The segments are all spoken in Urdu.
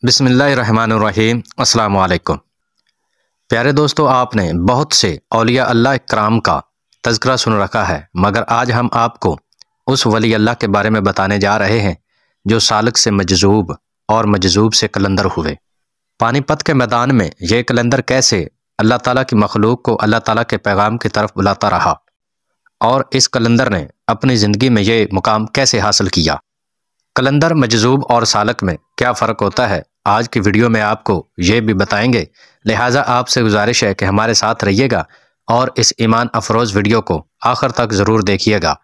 بسم اللہ الرحمن الرحیم۔ السلام علیکم پیارے دوستو، آپ نے بہت سے اولیاء اللہ اکرام کا تذکرہ سن رکھا ہے، مگر آج ہم آپ کو اس ولی اللہ کے بارے میں بتانے جا رہے ہیں جو سالک سے مجذوب اور مجذوب سے قلندر ہوئے۔ پانی پت کے میدان میں یہ قلندر کیسے اللہ تعالیٰ کی مخلوق کو اللہ تعالیٰ کے پیغام کی طرف بلاتا رہا، اور اس قلندر نے اپنی زندگی میں یہ مقام کیسے حاصل کیا۔ قلندر، مجذوب اور سالک میں کیا فرق ہوتا ہے، آج کی ویڈیو میں آپ کو یہ بھی بتائیں گے، لہٰذا آپ سے گزارش ہے کہ ہمارے ساتھ رہیے گا اور اس ایمان افروز ویڈیو کو آخر تک ضرور دیکھیے گا۔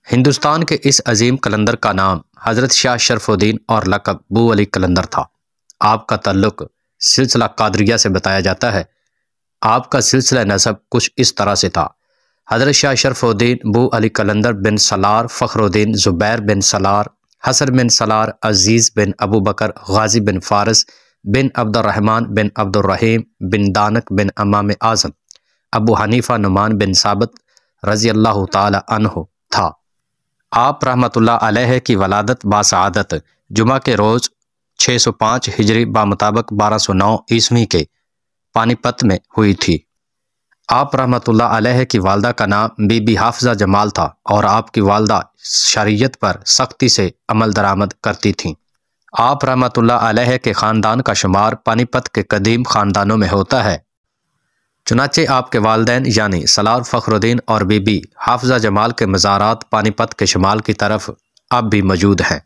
ہندوستان کے اس عظیم قلندر کا نام حضرت شاہ شرف الدین اور لقب بو علی قلندر تھا۔ آپ کا تعلق سلسلہ قادریہ سے بتایا جاتا ہے۔ آپ کا سلسلہ نسب کچھ اس طرح سے تھا: حضرت شاہ شرف الدین بو علی قلندر بن سالار فخر الدین زبیر بن سالار حسن بن سالار عزیز بن ابو بکر غازی بن فارس بن عبد الرحمن بن عبد الرحیم بن دانک بن امام اعظم ابو حنیفہ نعمان بن ثابت رضی اللہ تعالی عنہ تھا۔ آپ رحمۃ اللہ علیہ کی ولادت باسعادت جمعہ کے روز 605 ہجری بمطابق 1209 عیسوی کے پانی پت میں ہوئی تھی۔ آپ رحمۃ اللہ علیہ کی والدہ کا نام بی بی حافظہ جمال تھا، اور آپ کی والدہ شریعت پر سختی سے عمل درآمد کرتی تھیں۔ آپ رحمۃ اللہ علیہ کے خاندان کا شمار پانی پت کے قدیم خاندانوں میں ہوتا ہے، چنانچہ آپ کے والدین یعنی سالار فخر الدین اور بی بی حافظہ جمال کے مزارات پانی پت کے شمال کی طرف اب بھی موجود ہیں۔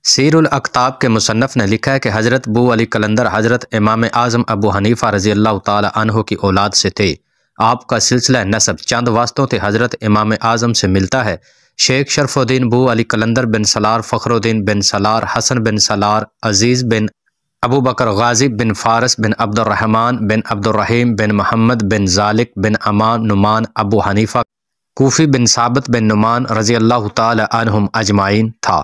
سیر الاکتاب کے مصنف نے لکھا ہے کہ حضرت بو علی قلندر حضرت امام اعظم ابو حنیفہ رضی اللہ تعالی عنہ کی اولاد سے تھے۔ آپ کا سلسلہ نسب چند واسطوں سے حضرت امام اعظم سے ملتا ہے: شیخ شرف الدین بو علی قلندر بن سالار فخر الدین بن سالار حسن بن سالار عزیز بن ابو بکر غازی بن فارس بن عبد الرحمن بن عبد الرحیم بن محمد بن ذالک بن امان نعمان ابو حنیفہ کوفی بن ثابت بن نعمان رضی اللہ تعالی عنہم اجمعین تھا۔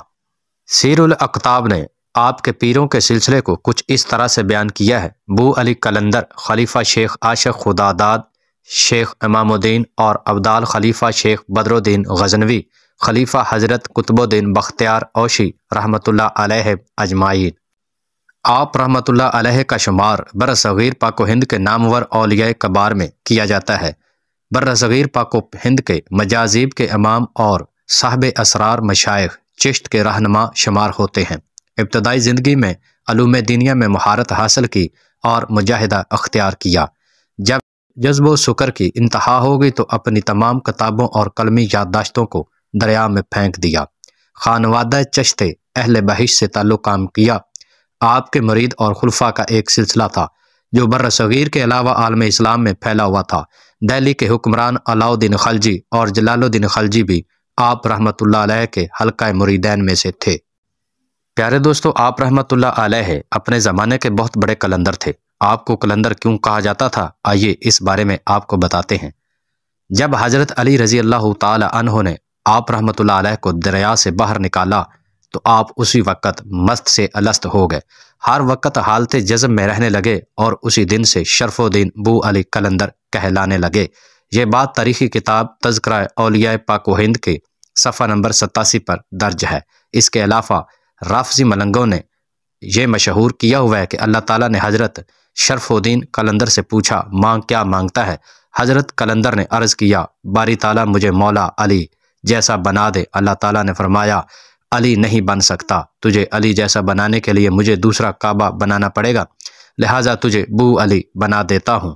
سیر الاکتاب نے آپ کے پیروں کے سلسلے کو کچھ اس طرح سے بیان کیا ہے: بو علی قلندر خلیفہ شیخ عاشق خداداد شیخ امام الدین اور ابدال خلیفہ شیخ بدر الدین غزنوی خلیفہ حضرت قطب الدین بختیار اوشی رحمۃ اللہ علیہ اجمعین۔ آپ رحمۃ اللہ علیہ کا شمار برصغیر پاک و ہند کے نامور اولیاء کبار میں کیا جاتا ہے۔ برصغیر پاک و ہند کے مجاذیب کے امام اور صاحب اسرار مشائخ چشت کے رہنما شمار ہوتے ہیں۔ ابتدائی زندگی میں علوم دینیہ میں مہارت حاصل کی اور مجاہدہ اختیار کیا۔ جب جذب و سکر کی انتہا ہو گئی تو اپنی تمام کتابوں اور قلمی یادداشتوں کو دریا میں پھینک دیا۔ خانوادہ چشت اہل بہشت سے تعلق قائم کیا۔ آپ کے مرید اور خلفاء کا ایک سلسلہ تھا جو برصغیر کے علاوہ عالم اسلام میں پھیلا ہوا تھا۔ دہلی کے حکمران علاؤالدین خلجی اور جلال الدین خلجی بھی آپ رحمۃ اللہ علیہ کے حلقہ مریدین میں سے تھے۔ پیارے دوستو، آپ رحمۃ اللہ علیہ اپنے زمانے کے بہت بڑے قلندر تھے۔ آپ کو قلندر کیوں کہا جاتا تھا، آئیے اس بارے میں آپ کو بتاتے ہیں۔ جب حضرت علی رضی اللہ تعالی عنہ نے آپ رحمۃ اللہ علیہ کو دریا سے باہر نکالا تو آپ اسی وقت مست سے الست ہو گئے، ہر وقت حالت جذب میں رہنے لگے اور اسی دن سے شرف الدین بو علی قلندر کہلانے لگے۔ یہ بات تاریخی کتاب تذکرہ اولیاء پاک و ہند کے صفحہ نمبر 87 پر درج ہے۔ اس کے علاوہ رافضی ملنگوں نے یہ مشہور کیا ہوا ہے کہ اللہ تعالیٰ نے حضرت شرف الدین قلندر سے پوچھا، مانگ کیا مانگتا ہے؟ حضرت قلندر نے عرض کیا، باری تعالیٰ مجھے مولا علی جیسا بنا دے۔ اللہ تعالیٰ نے فرمایا، علی نہیں بن سکتا، تجھے علی جیسا بنانے کے لیے مجھے دوسرا کعبہ بنانا پڑے گا، لہٰذا تجھے بو علی بنا دیتا ہوں۔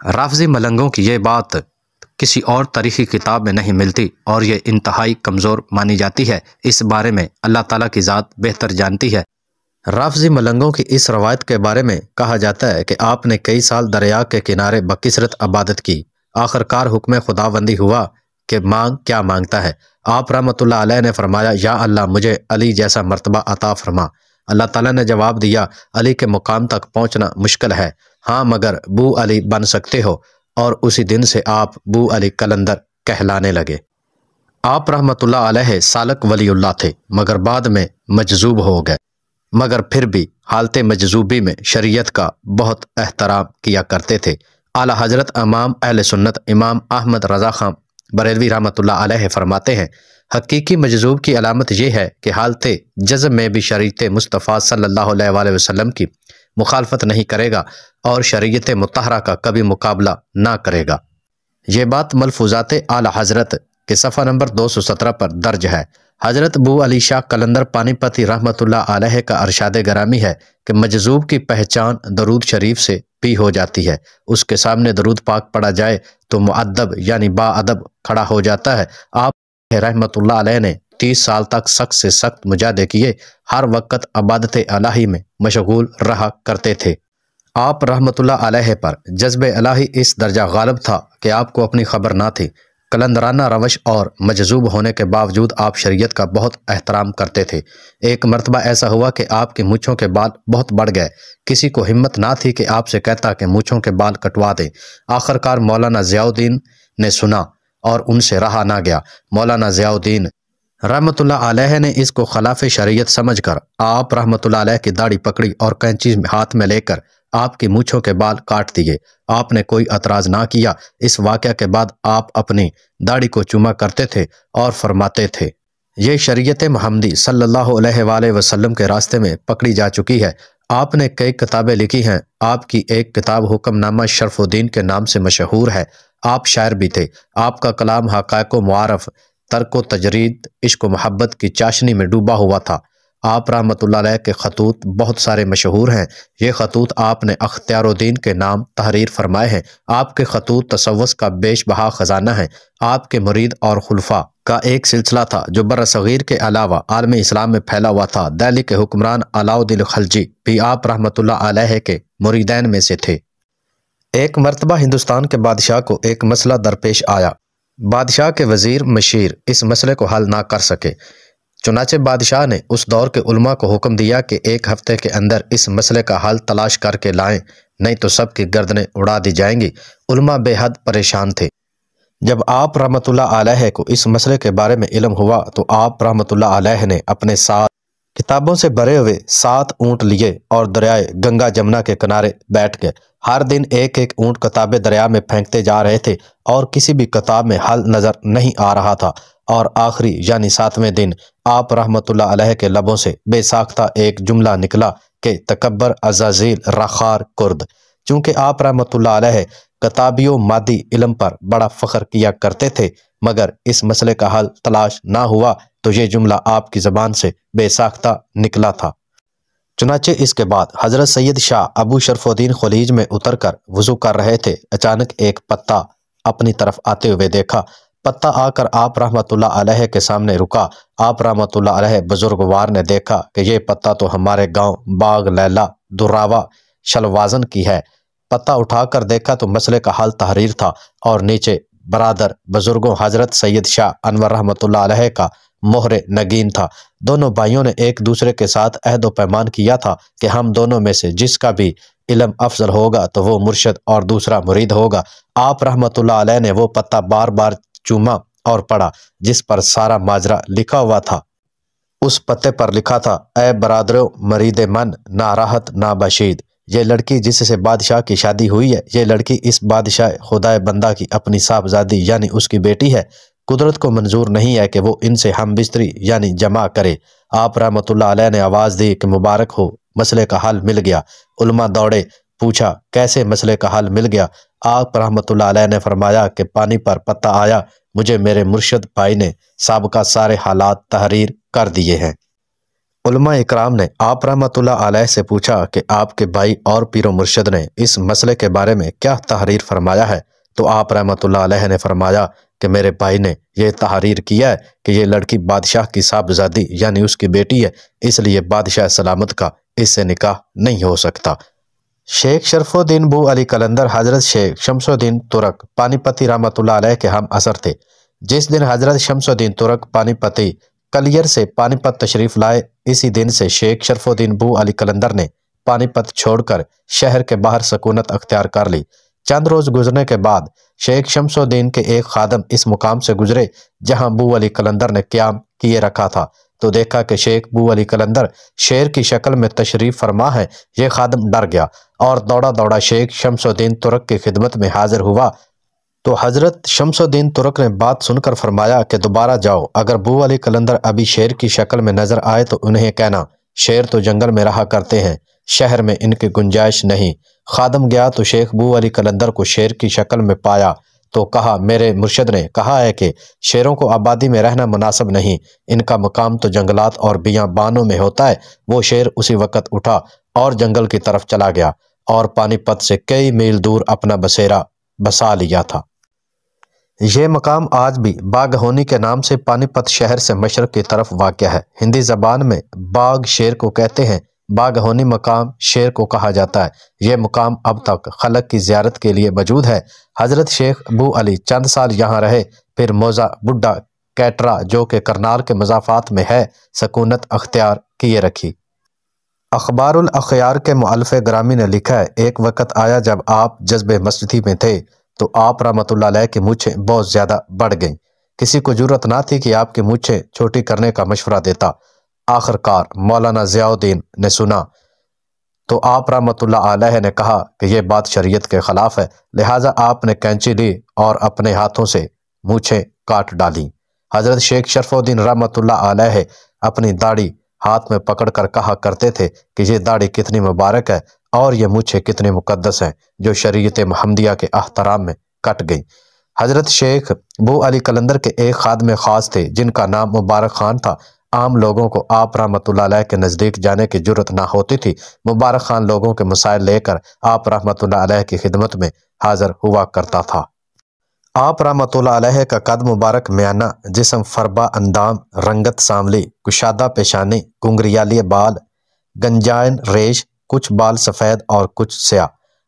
رافضی ملنگوں کی یہ بات کسی اور تاریخی کتاب میں نہیں ملتی اور یہ انتہائی کمزور مانی جاتی ہے۔ اس بارے میں اللہ تعالیٰ کی ذات بہتر جانتی ہے۔ رافضی ملنگوں کی اس روایت کے بارے میں کہا جاتا ہے کہ آپ نے کئی سال دریا کے کنارے بکثرت عبادت کی، آخر کار حکم خداوندی ہوا کہ مانگ کیا مانگتا ہے؟ آپ رحمۃ اللہ علیہ نے فرمایا، یا اللہ مجھے علی جیسا مرتبہ عطا فرما۔ اللہ تعالیٰ نے جواب دیا، علی کے مقام تک پہنچنا مشکل ہے، ہاں مگر بو علی بن سکتے ہو، اور اسی دن سے آپ بو علی قلندر کہلانے لگے۔ آپ رحمۃ اللہ علیہ سالک ولی اللہ تھے، مگر بعد میں مجذوب ہو گئے، مگر پھر بھی حالت مجذوبی میں شریعت کا بہت احترام کیا کرتے تھے۔ اعلیٰ حضرت امام اہل سنت امام احمد رضا خان بریلوی رحمۃ اللہ علیہ فرماتے ہیں، حقیقی مجذوب کی علامت یہ ہے کہ حالت جذب میں بھی شریعت مصطفیٰ صلی اللہ علیہ وآلہ وسلم کی مخالفت نہیں کرے گا اور شریعت مطہرہ کا کبھی مقابلہ نہ کرے گا۔ یہ بات ملفوظات اعلی حضرت کے صفحہ نمبر 217 پر درج ہے۔ حضرت ابو علی شاہ قلندر پانی پتی رحمۃ اللہ علیہ کا ارشاد گرامی ہے کہ مجذوب کی پہچان درود شریف سے بھی ہو جاتی ہے۔ اس کے سامنے درود پاک پڑھا جائے تو مؤدب یعنی با ادب کھڑا ہو جاتا ہے۔ آپ رحمۃ اللہ علیہ نے 30 سال تک سخت سے سخت مجاہدے کیے، ہر وقت عبادت الہی میں مشغول رہا کرتے تھے۔ آپ رحمۃ اللہ علیہ پر جذب الہی اس درجہ غالب تھا کہ آپ کو اپنی خبر نہ تھی۔ قلندرانہ روش اور مجذوب ہونے کے باوجود آپ شریعت کا بہت احترام کرتے تھے۔ ایک مرتبہ ایسا ہوا کہ آپ کی مونچھوں کے بال بہت بڑھ گئے، کسی کو ہمت نہ تھی کہ آپ سے کہتا کہ مونچھوں کے بال کٹوا دیں۔ آخر کار مولانا ضیاء الدین نے سنا اور ان سے رہا نہ گیا۔ مولانا ضیاء الدین رحمۃ اللہ علیہ نے اس کو خلاف شریعت سمجھ کر آپ رحمۃ اللہ علیہ کی داڑھی پکڑی اور کینچی ہاتھ میں لے کر آپ کی مونچھوں کے بال کاٹ دیے۔ آپ نے کوئی اعتراض نہ کیا۔ اس واقعہ کے بعد آپ اپنی داڑھی کو چوما کرتے تھے اور فرماتے تھے، یہ شریعت محمدی صلی اللہ علیہ وآلہ وسلم کے راستے میں پکڑی جا چکی ہے۔ آپ نے کئی کتابیں لکھی ہیں۔ آپ کی ایک کتاب حکم نامہ شرف الدین کے نام سے مشہور ہے۔ آپ شاعر بھی تھے۔ آپ کا کلام حقائق و معارف، ترک و تجرید، عشق و محبت کی چاشنی میں ڈوبا ہوا تھا۔ آپ رحمۃ اللہ علیہ کے خطوط بہت سارے مشہور ہیں۔ یہ خطوط آپ نے اختیار الدین کے نام تحریر فرمائے ہیں۔ آپ کے خطوط تصوف کا بیش بہا خزانہ ہیں۔ آپ کے مرید اور خلفاء کا ایک سلسلہ تھا جو برصغیر کے علاوہ عالم اسلام میں پھیلا ہوا تھا۔ دہلی کے حکمران علاء الدین خلجی بھی آپ رحمۃ اللہ علیہ کے مریدین میں سے تھے۔ ایک مرتبہ ہندوستان کے بادشاہ کو ایک مسئلہ درپیش آیا۔ بادشاہ کے وزیر مشیر اس مسئلے کو حل نہ کر سکے۔ چنانچہ بادشاہ نے اس دور کے علماء کو حکم دیا کہ ایک ہفتے کے اندر اس مسئلے کا حل تلاش کر کے لائیں، نہیں تو سب کی گردنیں اڑا دی جائیں گی۔ علماء بے حد پریشان تھے۔ جب آپ رحمۃ اللہ علیہ کو اس مسئلے کے بارے میں علم ہوا تو آپ رحمۃ اللہ علیہ نے اپنے ساتھ کتابوں سے بھرے ہوئے 7 اونٹ لیے اور دریائے گنگا جمنا کے کنارے بیٹھ گئے۔ ہر دن ایک ایک اونٹ کتابیں دریا میں پھینکتے جا رہے تھے اور کسی بھی کتاب میں حل نظر نہیں آ رہا تھا، اور آخری یعنی 7ویں دن آپ رحمۃ اللہ علیہ کے لبوں سے بے ساختہ ایک جملہ نکلا کہ تکبر عزازیل رخار کرد۔ چونکہ آپ رحمۃ اللہ علیہ کتابی و مادی علم پر بڑا فخر کیا کرتے تھے، مگر اس مسئلے کا حل تلاش نہ ہوا تو یہ جملہ آپ کی زبان سے بے ساختہ نکلا تھا۔ چنانچہ اس کے بعد حضرت سید شاہ ابو شرف الدین خلیج میں اتر کر وضو کر رہے تھے۔ اچانک ایک پتا اپنی طرف آتے ہوئے دیکھا۔ پتا آ کر آپ رحمۃ اللہ علیہ کے سامنے رکا۔ آپ رحمۃ اللہ علیہ بزرگوار نے دیکھا کہ یہ پتا تو ہمارے گاؤں باغ لیلا دراوا شلوازن کی ہے۔ پتا اٹھا کر دیکھا تو مسئلے کا حل تحریر تھا اور نیچے برادر بزرگوں حضرت سید شاہ انور رحمۃ اللہ علیہ کا مہر نگین تھا۔ دونوں بھائیوں نے ایک دوسرے کے ساتھ عہد و پیمان کیا تھا کہ ہم دونوں میں سے جس کا بھی علم افضل ہوگا تو وہ مرشد اور دوسرا مرید ہوگا۔ آپ رحمۃ اللہ علیہ نے وہ پتا بار بار چوما اور پڑھا جس پر سارا ماجرا لکھا ہوا تھا۔ اس پتے پر لکھا تھا، اے برادرو مرید من، نہ راحت نہ بشید۔ یہ لڑکی جس سے بادشاہ کی شادی ہوئی ہے، یہ لڑکی اس بادشاہ خدائے بندہ کی اپنی صاحبزادی یعنی اس کی بیٹی ہے۔ قدرت کو منظور نہیں ہے کہ وہ ان سے ہم بستری یعنی جمع کرے۔ آپ رحمۃ اللہ علیہ نے آواز دی کہ مبارک ہو، مسئلے کا حل مل گیا۔ علماء دوڑے، پوچھا کیسے مسئلے کا حل مل گیا؟ آپ رحمۃ اللہ علیہ نے فرمایا کہ پانی پر پتا آیا، مجھے میرے مرشد بھائی نے سابقہ سارے حالات تحریر کر دیے ہیں۔ علماء اکرام نے آپ رحمۃ اللہ علیہ سے پوچھا کہ آپ کے بھائی اور پیر و مرشد نے اس مسئلے کے بارے میں کیا تحریر فرمایا ہے؟ تو آپ رحمۃ اللہ علیہ نے فرمایا کہ میرے بھائی نے یہ تحریر کیا ہے کہ یہ لڑکی بادشاہ کی صاحبزادی یعنی اس کی بیٹی ہے، اس لیے بادشاہ سلامت کا اس سے نکاح نہیں ہو سکتا۔ شیخ شرف الدین بو علی قلندر حضرت شیخ شمس الدین ترک پانی پتی رحمۃ اللہ علیہ کے ہم اثر تھے۔ جس دن حضرت شمس الدین ترک پانی پتی کلیر سے پانی پت تشریف لائے، اسی دن سے شیخ شرف الدین بو علی قلندر نے پانی پت چھوڑ کر شہر کے باہر سکونت اختیار کر لی۔ چند روز گزرنے کے بعد شیخ شمس الدین کے ایک خادم اس مقام سے گزرے جہاں بو علی قلندر نے قیام کیے رکھا تھا، تو دیکھا کہ شیخ بو علی قلندر شیر کی شکل میں تشریف فرما ہے۔ یہ خادم ڈر گیا اور دوڑا دوڑا شیخ شمس الدین ترک کی خدمت میں حاضر ہوا تو حضرت شمس الدین ترک نے بات سن کر فرمایا کہ دوبارہ جاؤ، اگر بو علی قلندر ابھی شیر کی شکل میں نظر آئے تو انہیں کہنا شیر تو جنگل میں رہا کرتے ہیں، شہر میں ان کی گنجائش نہیں۔ خادم گیا تو شیخ بو علی قلندر کو شیر کی شکل میں پایا تو کہا میرے مرشد نے کہا ہے کہ شیروں کو آبادی میں رہنا مناسب نہیں، ان کا مقام تو جنگلات اور بیابانوں میں ہوتا ہے۔ وہ شیر اسی وقت اٹھا اور جنگل کی طرف چلا گیا اور پانی پت سے کئی میل دور اپنا بسیرا بسا لیا تھا۔ یہ مقام آج بھی باغہونی کے نام سے پانی پت شہر سے مشرق کی طرف واقع ہے۔ ہندی زبان میں باغ شیر کو کہتے ہیں، باغہونی مقام شیر کو کہا جاتا ہے۔ یہ مقام اب تک خلق کی زیارت کے لیے موجود ہے۔ حضرت شیخ ابو علی چند سال یہاں رہے، پھر موزہ بڈھا کیٹرا جو کہ کرنال کے مضافات میں ہے سکونت اختیار کیے رکھی۔ اخبار الاخیار کے مؤلف گرامی نے لکھا ہے، ایک وقت آیا جب آپ جذبِ مسجدی میں تھے تو آپ رحمۃ اللہ علیہ کی مونچھیں بہت زیادہ بڑھ گئیں۔ کسی کو جرأت نہ تھی کہ آپ کی مونچھیں چھوٹی کرنے کا مشورہ دیتا۔ آخر کار مولانا ضیاء الدین نے سنا تو آپ رحمۃ اللہ علیہ نے کہا کہ یہ بات شریعت کے خلاف ہے، لہٰذا آپ نے کینچی لی اور اپنے ہاتھوں سے مونچھیں کاٹ ڈالیں۔ حضرت شیخ شرف الدین رحمۃ اللہ علیہ اپنی داڑھی ہاتھ میں پکڑ کر کہا کرتے تھے کہ یہ داڑھی کتنی مبارک ہے اور یہ مونچھیں کتنی مقدس ہیں جو شریعت محمدیہ کے احترام میں کٹ گئیں۔ حضرت شیخ بو علی قلندر کے ایک خادم خاص تھے جن کا نام مبارک خان تھا۔ عام لوگوں کو آپ رحمۃ اللہ علیہ کے نزدیک جانے کی جرأت نہ ہوتی تھی۔ مبارک خان لوگوں کے مسائل لے کر آپ رحمۃ اللہ علیہ کی خدمت میں حاضر ہوا کرتا تھا۔ آپ رحمۃ اللہ علیہ کا قد مبارک میانہ، جسم فربا اندام، رنگت سانولی، کشادہ پیشانی، گھنگریالے بال، گنجائن ریش، کچھ بال سفید اور کچھ سیاہ۔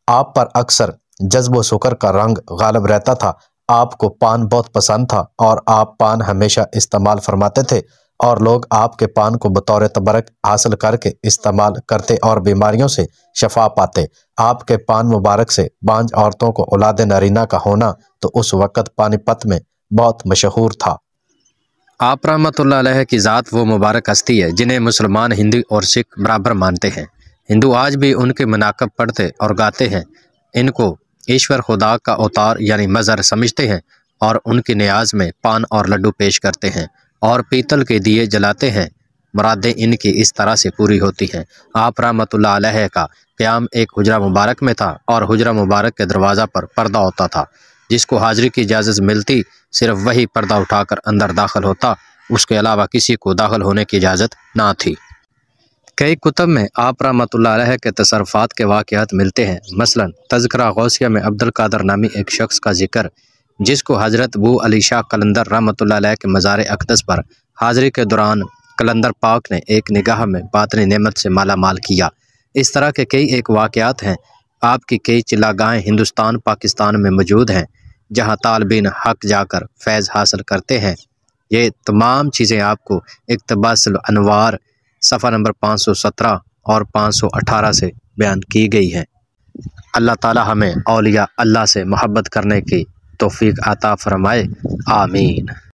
آپ پر اکثر جذب و سکر کا رنگ غالب رہتا تھا۔ آپ کو پان بہت پسند تھا اور آپ پان ہمیشہ استعمال فرماتے تھے اور لوگ آپ کے پان کو بطور تبرک حاصل کر کے استعمال کرتے اور بیماریوں سے شفا پاتے۔ آپ کے پان مبارک سے بانجھ عورتوں کو اولاد نارینہ کا ہونا تو اس وقت پانی پت میں بہت مشہور تھا۔ آپ رحمۃ اللہ علیہ کی ذات وہ مبارک ہستی ہے جنہیں مسلمان، ہندو اور سکھ برابر مانتے ہیں۔ ہندو آج بھی ان کے مناقب پڑھتے اور گاتے ہیں، ان کو ایشور خدا کا اوتار یعنی مظہر سمجھتے ہیں اور ان کی نیاز میں پان اور لڈو پیش کرتے ہیں اور پیتل کے دیے جلاتے ہیں۔ مرادیں ان کی اس طرح سے پوری ہوتی ہیں۔ آپ رحمۃ اللہ علیہ کا قیام ایک حجرہ مبارک میں تھا اور حجرہ مبارک کے دروازہ پر پردہ ہوتا تھا، جس کو حاضری کی اجازت ملتی صرف وہی پردہ اٹھا کر اندر داخل ہوتا، اس کے علاوہ کسی کو داخل ہونے کی اجازت نہ تھی۔ کئی کتب میں آپ رحمۃ اللہ علیہ کے تصرفات کے واقعات ملتے ہیں، مثلا تذکرہ غوثیہ میں عبد القادر نامی ایک شخص کا ذکر جس کو حضرت بو علی شاہ قلندر رحمۃ اللہ علیہ کے مزار اقدس پر حاضری کے دوران قلندر پاک نے ایک نگاہ میں باطنی نعمت سے مالا مال کیا۔ اس طرح کے کئی ایک واقعات ہیں۔ آپ کی کئی چلاگاہیں ہندوستان پاکستان میں موجود ہیں جہاں طالبین حق جا کر فیض حاصل کرتے ہیں۔ یہ تمام چیزیں آپ کو اقتباس الانوار صفحہ نمبر 517 اور 518 سے بیان کی گئی ہیں۔ اللہ تعالی ہمیں اولیاء اللہ سے محبت کرنے کی توفیق عطا فرمائے، آمین۔